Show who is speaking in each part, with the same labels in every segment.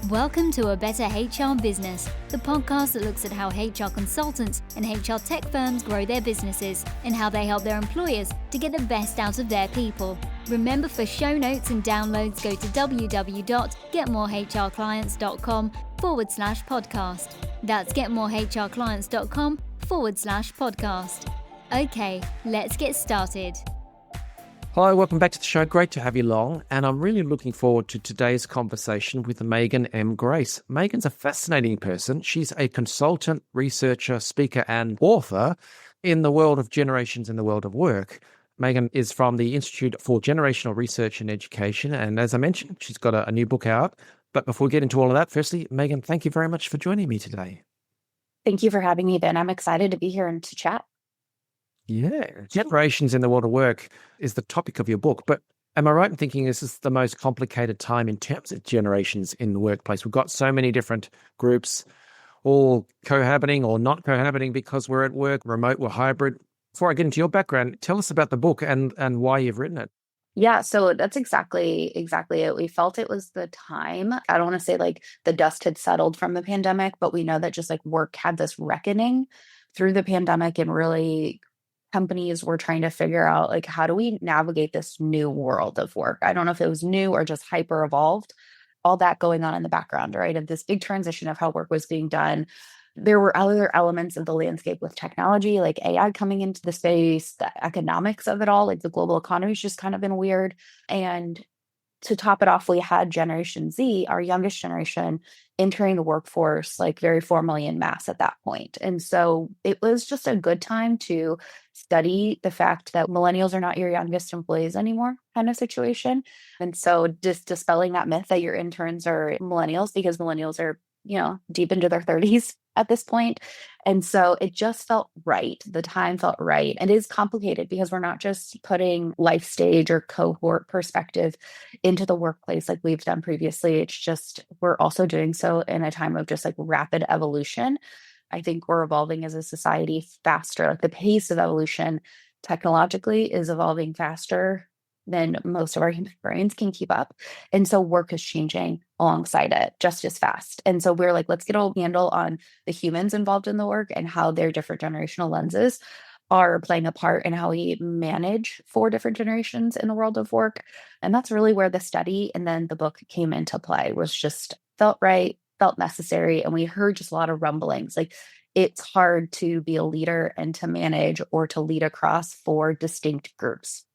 Speaker 1: Welcome to A Better HR Business, the podcast that looks at how HR consultants and HR tech firms grow their businesses and how they help their employers to get the best out of their people. Remember, for show notes and downloads, go to www.getmorehrclients.com/podcast. That's getmorehrclients.com/podcast. Okay, let's get started.
Speaker 2: Hi, welcome back to the show. Great to have you along. And I'm really looking forward to today's conversation with Meghan M. Grace. Meghan's a fascinating person. She's a consultant, researcher, speaker, and author in the world of generations in the world of work. Meghan is from the Institute for Generational Research and Education. And as I mentioned, she's got a new book out. But before we get into all of that, firstly, Meghan, thank you very much for joining me today.
Speaker 3: Thank you for having me, Ben. I'm excited to be here and to chat.
Speaker 2: Yeah. Generations in the world of work is the topic of your book. But am I right in thinking this is the most complicated time in terms of generations in the workplace? We've got so many different groups all cohabiting or not cohabiting because we're at work, remote, we're hybrid. Before I get into your background, tell us about the book and why you've written it.
Speaker 3: Yeah, so that's exactly it. We felt it was the time. I don't want to say like the dust had settled from the pandemic, but we know that just like work had this reckoning through the pandemic, and really companies were trying to figure out like, how do we navigate this new world of work? I don't know if it was new or just hyper evolved, all that going on in the background, right? Of this big transition of how work was being done. There were other elements of the landscape with technology, like AI coming into the space, the economics of it all, like the global economy's just kind of been weird. And to top it off, we had Generation Z, our youngest generation, entering the workforce like very formally in mass at that point. And so it was just a good time to study the fact that millennials are not your youngest employees anymore, kind of situation. And so just dispelling that myth that your interns are millennials, because millennials are, deep into their 30s at this point. And so it just felt right. The time felt right. And it is complicated because we're not just putting life stage or cohort perspective into the workplace like we've done previously. It's just, we're also doing so in a time of just like rapid evolution. I think we're evolving as a society faster. Like the pace of evolution technologically is evolving faster than most of our human brains can keep up. And so work is changing alongside it just as fast. And so we're like, let's get a handle on the humans involved in the work and how their different generational lenses are playing a part in how we manage 4 different generations in the world of work. And that's really where the study and then the book came into play, was just felt right, felt necessary. And we heard just a lot of rumblings. Like, it's hard to be a leader and to manage or to lead across 4 distinct groups,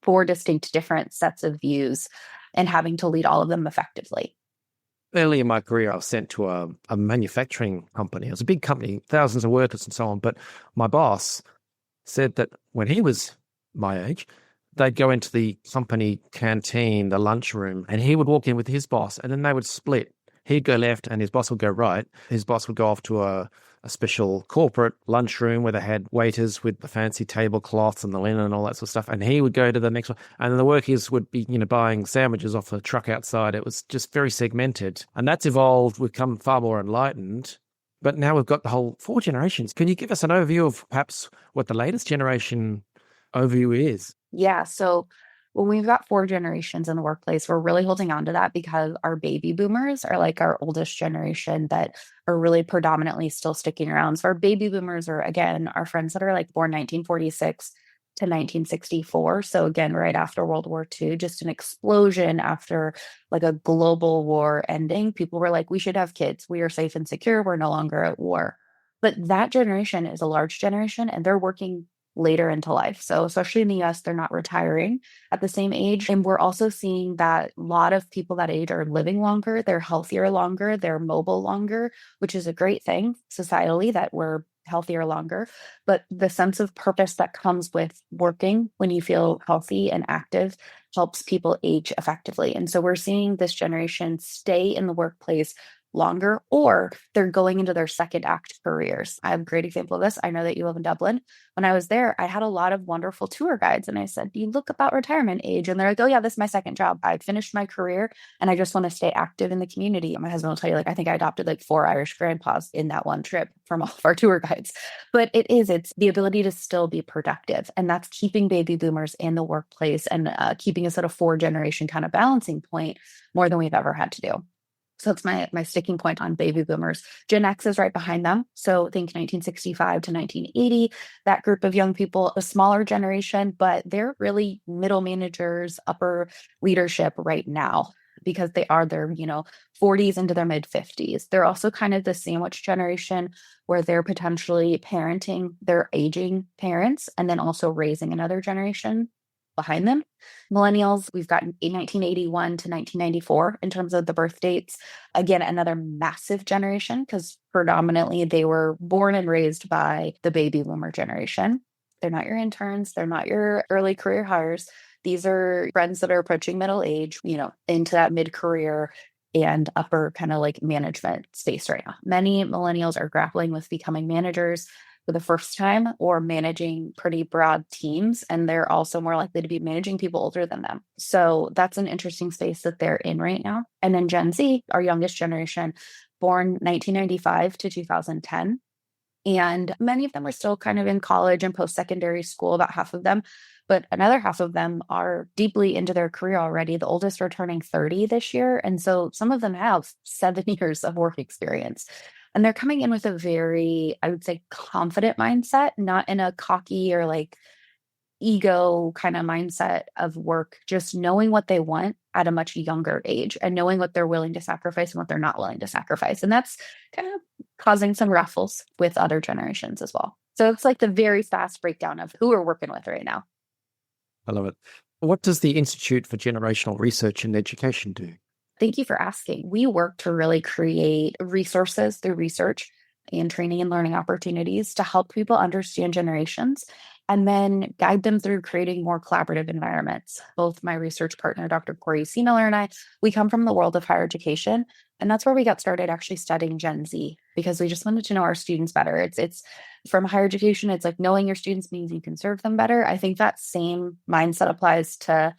Speaker 3: 4 distinct different sets of views, and having to lead all of them effectively.
Speaker 2: Early in my career, I was sent to a manufacturing company. It was a big company, thousands of workers and so on. But my boss said that when he was my age, they'd go into the company canteen, the lunchroom, and he would walk in with his boss, and then they would split. He'd go left and his boss would go right. His boss would go off to a special corporate lunchroom where they had waiters with the fancy tablecloths and the linen and all that sort of stuff. And he would go to the next one. And then the workers would be, buying sandwiches off the truck outside. It was just very segmented. And that's evolved. We've become far more enlightened. But now we've got the whole 4 generations. Can you give us an overview of perhaps what the latest generation overview is?
Speaker 3: Yeah. So when we've got 4 generations in the workplace, we're really holding on to that because our baby boomers are like our oldest generation that are really predominantly still sticking around. So our baby boomers are, again, our friends that are like born 1946 to 1964. So again, right after World War II, just an explosion after like a global war ending. People were like, we should have kids. We are safe and secure. We're no longer at war. But that generation is a large generation, and they're working later into life. So especially in the US, they're not retiring at the same age. And we're also seeing that a lot of people that age are living longer, they're healthier longer, they're mobile longer, which is a great thing societally, that we're healthier longer. But the sense of purpose that comes with working when you feel healthy and active helps people age effectively. And so we're seeing this generation stay in the workplace longer, or they're going into their second act careers. I have a great example of this. I know that you live in Dublin. When I was there, I had a lot of wonderful tour guides, and I said, you look about retirement age. And they're like, oh yeah, this is my second job. I finished my career and I just want to stay active in the community. And my husband will tell you, like, I think I adopted like 4 Irish grandpas in that one trip from all of our tour guides. But it's the ability to still be productive. And that's keeping baby boomers in the workplace and keeping us at a 4 generation kind of balancing point more than we've ever had to do. So it's my sticking point on baby boomers. Gen X is right behind them. So think 1965 to 1980, that group of young people, a smaller generation, but they're really middle managers, upper leadership right now because they are their, 40s into their mid 50s. They're also kind of the sandwich generation where they're potentially parenting their aging parents and then also raising another generation behind them. Millennials, we've got 1981 to 1994 in terms of the birth dates. Again, another massive generation because predominantly they were born and raised by the baby boomer generation. They're not your interns, they're not your early career hires. These are friends that are approaching middle age, into that mid career and upper kind of like management space right now. Many millennials are grappling with becoming managers for the first time or managing pretty broad teams. And they're also more likely to be managing people older than them. So that's an interesting space that they're in right now. And then Gen Z, our youngest generation, born 1995 to 2010. And many of them are still kind of in college and post-secondary school, about half of them. But another half of them are deeply into their career already. The oldest are turning 30 this year. And so some of them have 7 years of work experience. And they're coming in with a very, I would say, confident mindset, not in a cocky or like ego kind of mindset of work, just knowing what they want at a much younger age and knowing what they're willing to sacrifice and what they're not willing to sacrifice. And that's kind of causing some ruffles with other generations as well. So it's like the very fast breakdown of who we're working with right now.
Speaker 2: I love it. What does the Institute for Generational Research and Education do?
Speaker 3: Thank you for asking. We work to really create resources through research and training and learning opportunities to help people understand generations and then guide them through creating more collaborative environments. Both my research partner, Dr. Corey C. Miller, and I, we come from the world of higher education. And that's where we got started actually studying Gen Z because we just wanted to know our students better. It's from higher education, it's like knowing your students means you can serve them better. I think that same mindset applies to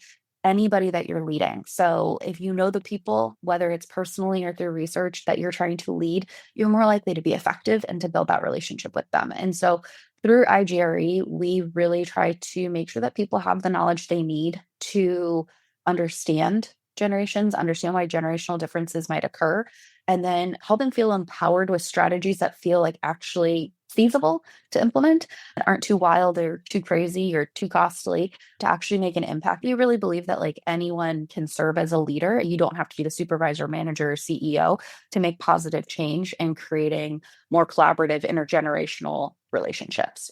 Speaker 3: anybody that you're leading. So if you know the people, whether it's personally or through research that you're trying to lead, you're more likely to be effective and to build that relationship with them. And so through IGRE, we really try to make sure that people have the knowledge they need to understand generations, understand why generational differences might occur, and then help them feel empowered with strategies that feel like actually feasible to implement and aren't too wild or too crazy or too costly to actually make an impact. We really believe that like anyone can serve as a leader. You don't have to be the supervisor, manager, or CEO to make positive change and creating more collaborative intergenerational relationships.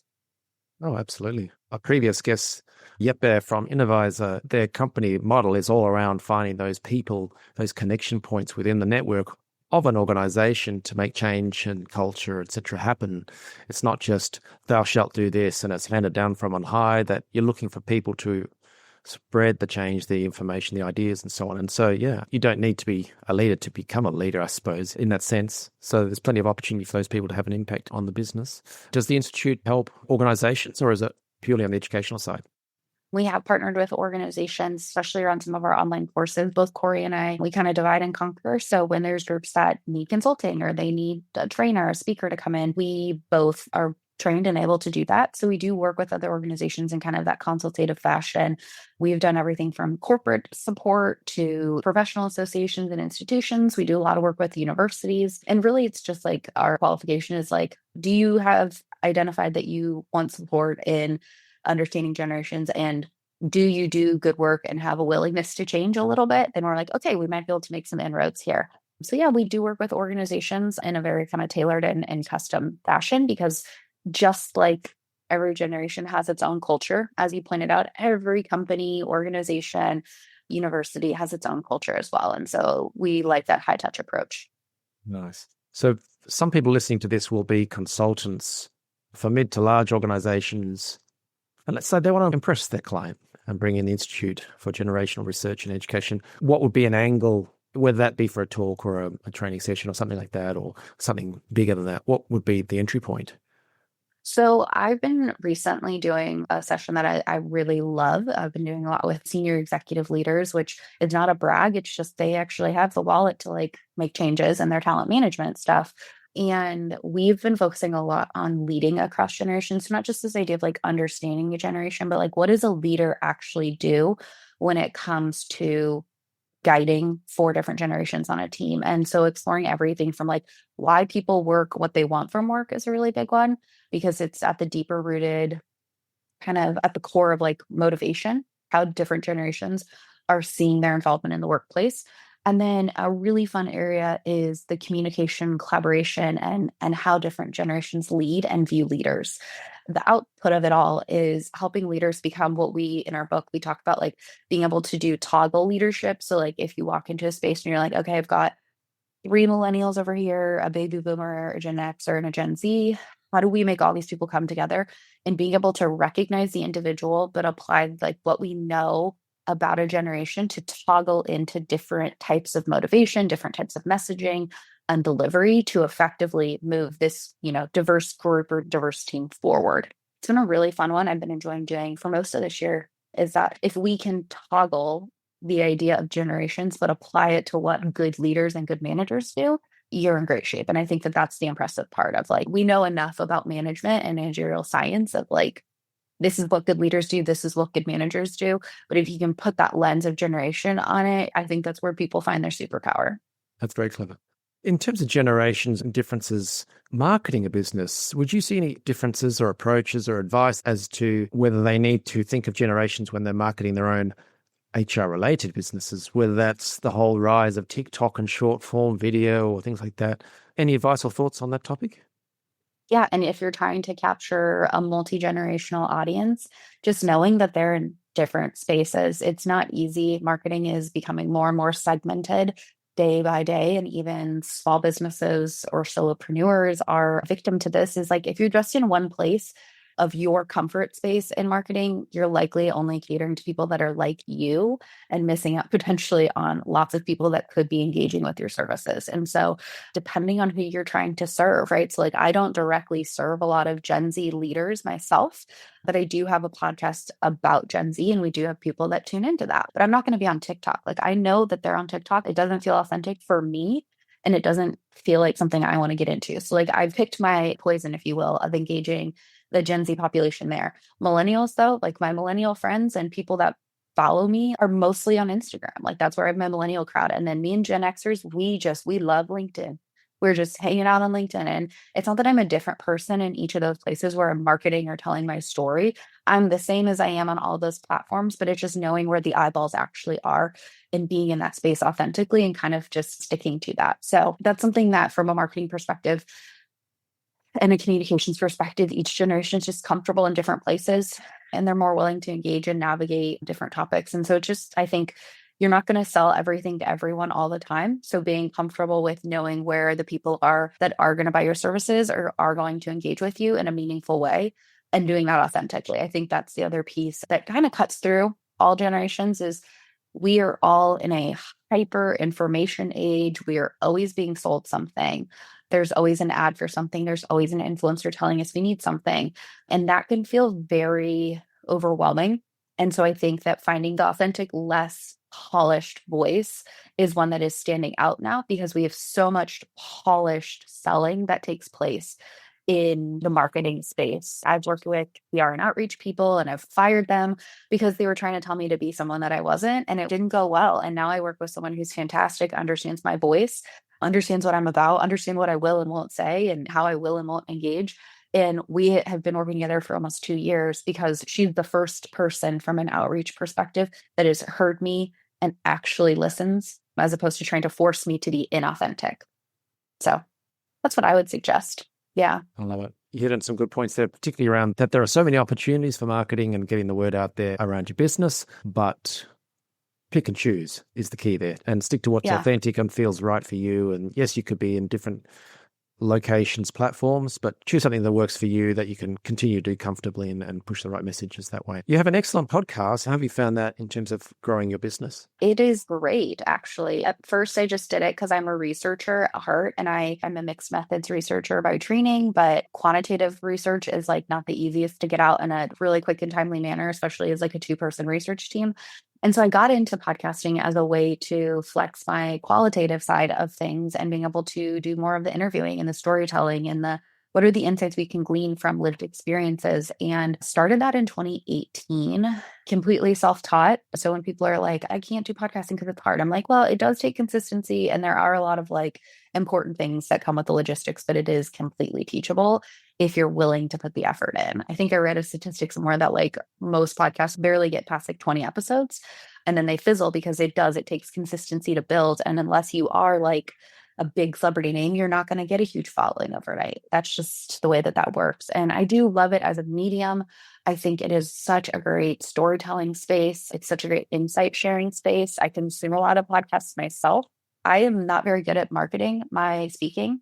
Speaker 2: Oh, absolutely. Our previous guest, Yeppe from Innovisor, their company model is all around finding those people, those connection points within the network of an organization to make change and culture, etc., happen. It's not just thou shalt do this and it's handed down from on high, that you're looking for people to spread the change, the information, the ideas, and so on. And so, yeah, you don't need to be a leader to become a leader, I suppose, in that sense. So there's plenty of opportunity for those people to have an impact on the business. Does the Institute help organizations or is it purely on the educational side?
Speaker 3: We have partnered with organizations, especially around some of our online courses. Both Corey and I, we kind of divide and conquer. So when there's groups that need consulting or they need a trainer, a speaker to come in, we both are trained and able to do that. So we do work with other organizations in kind of that consultative fashion. We've done everything from corporate support to professional associations and institutions. We do a lot of work with universities. And really, it's just like our qualification is like, do you have identified that you want support in understanding generations and do you do good work and have a willingness to change a little bit? Then we're like, okay, we might be able to make some inroads here. So yeah, we do work with organizations in a very kind of tailored and custom fashion because just like every generation has its own culture, as you pointed out, every company, organization, university has its own culture as well. And so we like that high touch approach.
Speaker 2: Nice. So some people listening to this will be consultants for mid to large organizations. And let's say they want to impress their client and bring in the Institute for Generational Research and Education. What would be an angle, whether that be for a talk or a training session or something like that, or something bigger than that? What would be the entry point?
Speaker 3: So I've been recently doing a session that I really love. I've been doing a lot with senior executive leaders, which is not a brag. It's just they actually have the wallet to like make changes in their talent management stuff. And we've been focusing a lot on leading across generations. So not just this idea of like understanding a generation, but like what does a leader actually do when it comes to guiding 4 different generations on a team. And so exploring everything from like why people work, what they want from work is a really big one, because it's at the deeper rooted, kind of at the core of like motivation, how different generations are seeing their involvement in the workplace. And then a really fun area is the communication, collaboration, and how different generations lead and view leaders. The output of it all is helping leaders become what we in our book we talk about, like being able to do toggle leadership. So like if you walk into a space and you're like, okay, I've got 3 millennials over here, a baby boomer, a Gen X, or and a Gen Z. How do we make all these people come together and being able to recognize the individual, but apply like what we know about a generation to toggle into different types of motivation, different types of messaging and delivery to effectively move this, diverse group or diverse team forward. It's been a really fun one. I've been enjoying doing for most of this year is that if we can toggle the idea of generations, but apply it to what good leaders and good managers do, you're in great shape. And I think that that's the impressive part of like, we know enough about management and managerial science of like, this is what good leaders do. This is what good managers do. But if you can put that lens of generation on it, I think that's where people find their superpower.
Speaker 2: That's very clever. In terms of generations and differences, marketing a business, would you see any differences or approaches or advice as to whether they need to think of generations when they're marketing their own HR-related businesses, whether that's the whole rise of TikTok and short-form video or things like that? Any advice or thoughts on that topic?
Speaker 3: Yeah. And if you're trying to capture a multi-generational audience, just knowing that they're in different spaces, it's not easy. Marketing is becoming more and more segmented day by day. And even small businesses or solopreneurs are a victim to this is like, if you're just in one place of your comfort space in marketing, you're likely only catering to people that are like you and missing out potentially on lots of people that could be engaging with your services. And so depending on who you're trying to serve, right? So like I don't directly serve a lot of Gen Z leaders myself, but I do have a podcast about Gen Z and we do have people that tune into that. But I'm not going to be on TikTok. Like I know that they're on TikTok. It doesn't feel authentic for me. And it doesn't feel like something I want to get into. So like I've picked my poison, if you will, of engaging the Gen Z population there. Millennials, though, like my millennial friends and people that follow me are mostly on Instagram. Like that's where I have my millennial crowd. And then me and Gen Xers, we love LinkedIn. We're just hanging out on LinkedIn. And it's not that I'm a different person in each of those places where I'm marketing or telling my story. I'm the same as I am on all those platforms, but it's just knowing where the eyeballs actually are and being in that space authentically and kind of just sticking to that. So that's something that from a marketing perspective, and a communications perspective, each generation is just comfortable in different places and they're more willing to engage and navigate different topics. And so it's just, I think you're not going to sell everything to everyone all the time. So being comfortable with knowing where the people are that are going to buy your services or are going to engage with you in a meaningful way and doing that authentically. I think that's the other piece that kind of cuts through all generations is we are all in a hyper information age. We are always being sold something. There's always an ad for something. There's always an influencer telling us we need something. And that can feel very overwhelming. And so I think that finding the authentic, less polished voice is one that is standing out now because we have so much polished selling that takes place in the marketing space. I've worked with PR and outreach people and I've fired them because they were trying to tell me to be someone that I wasn't, and it didn't go well. And now I work with someone who's fantastic, understands my voice, understands what I'm about, understand what I will and won't say and how I will and won't engage. And we have been working together for almost 2 years because she's the first person from an outreach perspective that has heard me and actually listens as opposed to trying to force me to be inauthentic. So that's what I would suggest. Yeah.
Speaker 2: I love it. You hit on some good points there, particularly around that there are so many opportunities for marketing and getting the word out there around your business, but pick and choose is the key there and stick to what's authentic and feels right for you. And yes, you could be in different locations, platforms, but choose something that works for you that you can continue to do comfortably and push the right messages that way. You have an excellent podcast. How have you found that in terms of growing your business?
Speaker 3: It is great, actually. At first, I just did it because I'm a researcher at heart and I'm a mixed methods researcher by training, but quantitative research is like not the easiest to get out in a really quick and timely manner, especially as like a 2-person research team. And so I got into podcasting as a way to flex my qualitative side of things and being able to do more of the interviewing and the storytelling and the what are the insights we can glean from lived experiences? And started that in 2018, completely self-taught. So when people are like, I can't do podcasting because it's hard, I'm like, well, it does take consistency. And there are a lot of like important things that come with the logistics, but it is completely teachable if you're willing to put the effort in. I think I read a statistic somewhere that like most podcasts barely get past like 20 episodes and then they fizzle because it takes consistency to build. And unless you are like a big celebrity name, you're not going to get a huge following overnight. That's just the way that works. And I do love it as a medium. I think it is such a great storytelling space. It's such a great insight sharing space. I consume a lot of podcasts myself. I am not very good at marketing my speaking.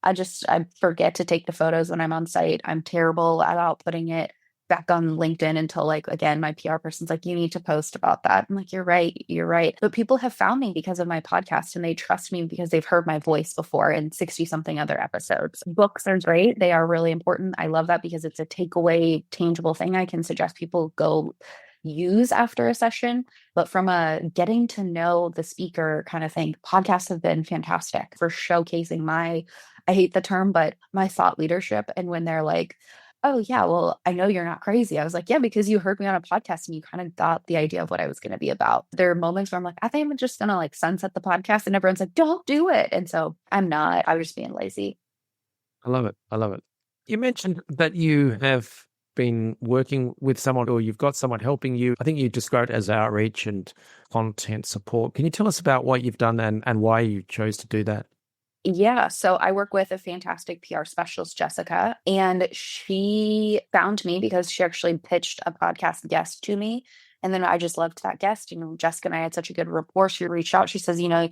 Speaker 3: I forget to take the photos when I'm on site. I'm terrible about putting it back on LinkedIn until like, again, my PR person's like, you need to post about that. I'm like, you're right. But people have found me because of my podcast and they trust me because they've heard my voice before in 60 something other episodes. Books are great. They are really important. I love that because it's a takeaway, tangible thing I can suggest people go use after a session. But from a getting to know the speaker kind of thing, podcasts have been fantastic for showcasing I hate the term, but my thought leadership. And when they're like, oh, yeah, well, I know you're not crazy. I was like, yeah, because you heard me on a podcast and you kind of got the idea of what I was going to be about. There are moments where I'm like, I think I'm just going to like sunset the podcast. And everyone's like, don't do it. And so I'm not, I was just being lazy.
Speaker 2: I love it. I love it. You mentioned that you have been working with someone or you've got someone helping you. I think you described it as outreach and content support. Can you tell us about what you've done and why you chose to do that?
Speaker 3: Yeah. So I work with a fantastic PR specialist, Jessica, and she found me because she actually pitched a podcast guest to me. And then I just loved that guest. Jessica and I had such a good rapport. She reached out. She says, I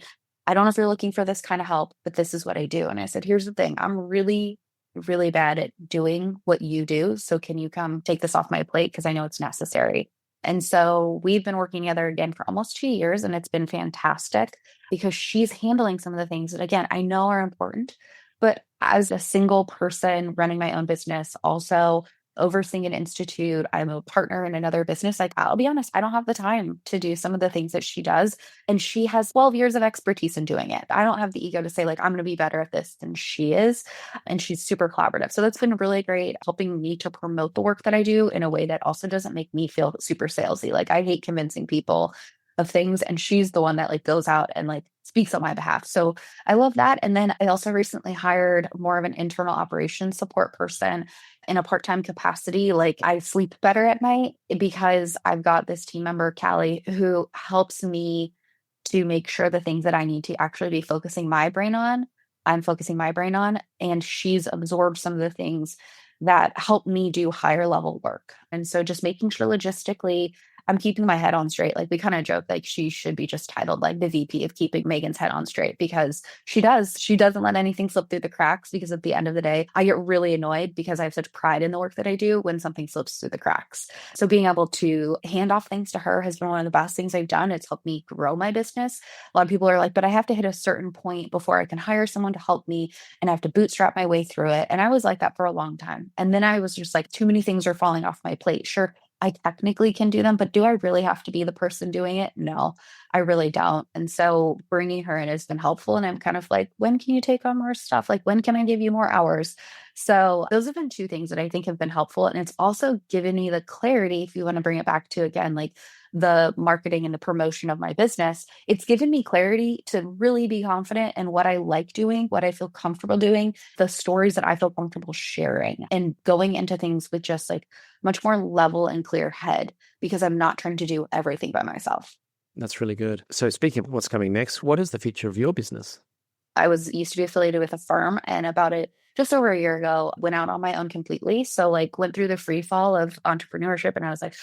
Speaker 3: don't know if you're looking for this kind of help, but this is what I do. And I said, here's the thing. I'm really, really bad at doing what you do. So can you come take this off my plate? Because I know it's necessary. And so we've been working together again for almost 2 years, and it's been fantastic because she's handling some of the things that, again, I know are important. But as a single person running my own business, also overseeing an institute, I'm a partner in another business. Like, I'll be honest, I don't have the time to do some of the things that she does. And she has 12 years of expertise in doing it. I don't have the ego to say, like, I'm going to be better at this than she is. And she's super collaborative. So that's been really great, helping me to promote the work that I do in a way that also doesn't make me feel super salesy. Like, I hate convincing people of things, and she's the one that like goes out and like speaks on my behalf. So I love that. And then I also recently hired more of an internal operations support person in a part-time capacity. Like, I sleep better at night because I've got this team member, Callie, who helps me to make sure the things that I need to actually be focusing my brain on, I'm focusing my brain on. And she's absorbed some of the things that help me do higher level work. And so just making sure logistically I'm keeping my head on straight. Like, we kind of joke like she should be just titled like the VP of keeping Megan's head on straight, because she does. She doesn't let anything slip through the cracks, because at the end of the day, I get really annoyed because I have such pride in the work that I do when something slips through the cracks. So being able to hand off things to her has been one of the best things I've done. It's helped me grow my business. A lot of people are like, but I have to hit a certain point before I can hire someone to help me, and I have to bootstrap my way through it. And I was like that for a long time. And then I was just like, too many things are falling off my plate. Sure, I technically can do them, but do I really have to be the person doing it? No, I really don't. And so bringing her in has been helpful. And I'm kind of like, when can you take on more stuff? Like, when can I give you more hours? So those have been two things that I think have been helpful. And it's also given me the clarity, if you want to bring it back to, again, like the marketing and the promotion of my business, it's given me clarity to really be confident in what I like doing, what I feel comfortable doing, the stories that I feel comfortable sharing, and going into things with just like much more level and clear head, because I'm not trying to do everything by myself.
Speaker 2: That's really good. So speaking of what's coming next, what is the future of your business?
Speaker 3: I used to be affiliated with a firm, and about it just over a year ago, went out on my own completely. So like went through the free fall of entrepreneurship, and I was like,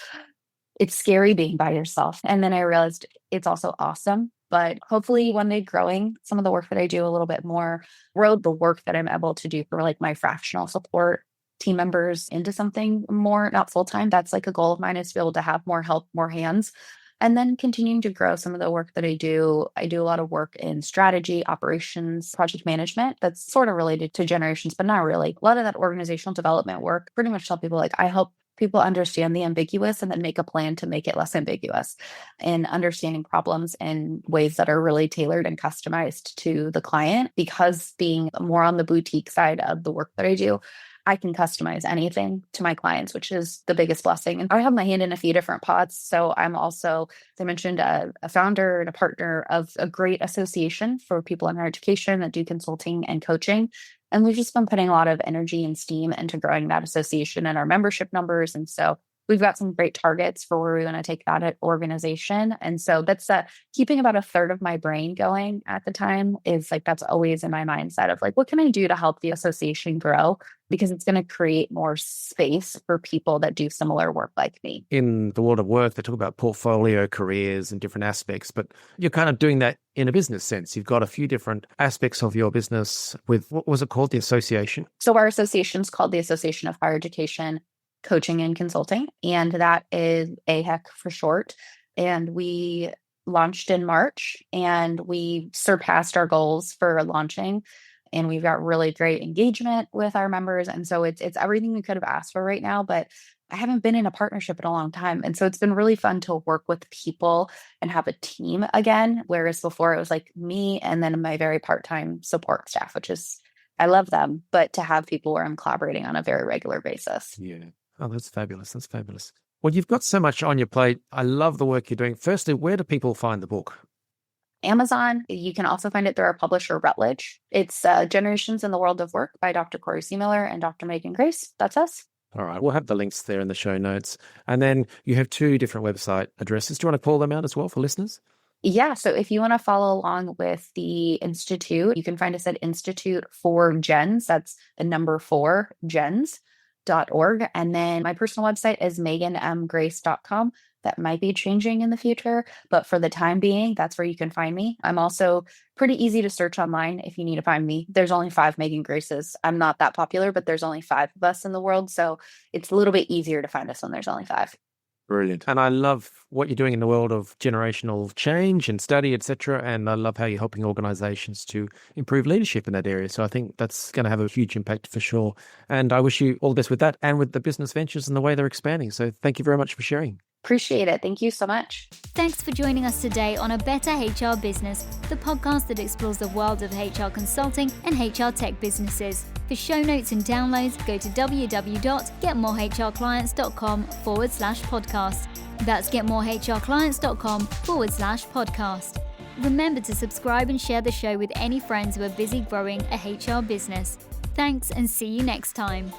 Speaker 3: it's scary being by yourself. And then I realized it's also awesome. But hopefully one day growing some of the work that I do a little bit more, grow the work that I'm able to do for like my fractional support team members into something more, not full time. That's like a goal of mine, is to be able to have more help, more hands. And then continuing to grow some of the work that I do. I do a lot of work in strategy, operations, project management that's sort of related to generations, but not really. A lot of that organizational development work, pretty much tell people like, I help people understand the ambiguous and then make a plan to make it less ambiguous, and understanding problems in ways that are really tailored and customized to the client. Because being more on the boutique side of the work that I do, I can customize anything to my clients, which is the biggest blessing. And I have my hand in a few different pots. So I'm also, as I mentioned, a founder and a partner of a great association for people in higher education that do consulting and coaching. And we've just been putting a lot of energy and steam into growing that association and our membership numbers. And so we've got some great targets for where we want to take that organization. And so that's keeping about a third of my brain going at the time is like, that's always in my mindset of like, what can I do to help the association grow? Because it's going to create more space for people that do similar work like me.
Speaker 2: In the world of work, they talk about portfolio careers and different aspects, but you're kind of doing that in a business sense. You've got a few different aspects of your business with, what was it called? The association?
Speaker 3: So our association is called the Association of Higher Education Coaching and Consulting, and that is AHEC for short. And we launched in March, and we surpassed our goals for launching, and we've got really great engagement with our members. And so it's everything we could have asked for right now, but I haven't been in a partnership in a long time. And so it's been really fun to work with people and have a team again, whereas before it was like me and then my very part-time support staff, which is, I love them, but to have people where I'm collaborating on a very regular basis.
Speaker 2: Yeah. Oh, that's fabulous. That's fabulous. Well, you've got so much on your plate. I love the work you're doing. Firstly, where do people find the book?
Speaker 3: Amazon. You can also find it through our publisher, Routledge. It's Generations in the World of Work by Dr. Corey Seemiller and Dr. Meghan Grace. That's us.
Speaker 2: All right. We'll have the links there in the show notes. And then you have 2 different website addresses. Do you want to call them out as well for listeners?
Speaker 3: Yeah. So if you want to follow along with the Institute, you can find us at Institute for Gens. That's the number 4 gens.org. And then my personal website is meghanmgrace.com. That might be changing in the future, but for the time being, that's where you can find me. I'm also pretty easy to search online if you need to find me. There's only 5 Meghan Graces. I'm not that popular, but there's only 5 of us in the world. So it's a little bit easier to find us when there's only 5.
Speaker 2: Brilliant. And I love what you're doing in the world of generational change and study, etc. And I love how you're helping organizations to improve leadership in that area. So I think that's going to have a huge impact for sure. And I wish you all the best with that and with the business ventures and the way they're expanding. So thank you very much for sharing.
Speaker 3: Appreciate it. Thank you so much.
Speaker 1: Thanks for joining us today on A Better HR Business, the podcast that explores the world of HR consulting and HR tech businesses. For show notes and downloads, go to www.getmorehrclients.com/podcast. That's getmorehrclients.com/podcast. Remember to subscribe and share the show with any friends who are busy growing a HR business. Thanks, and see you next time.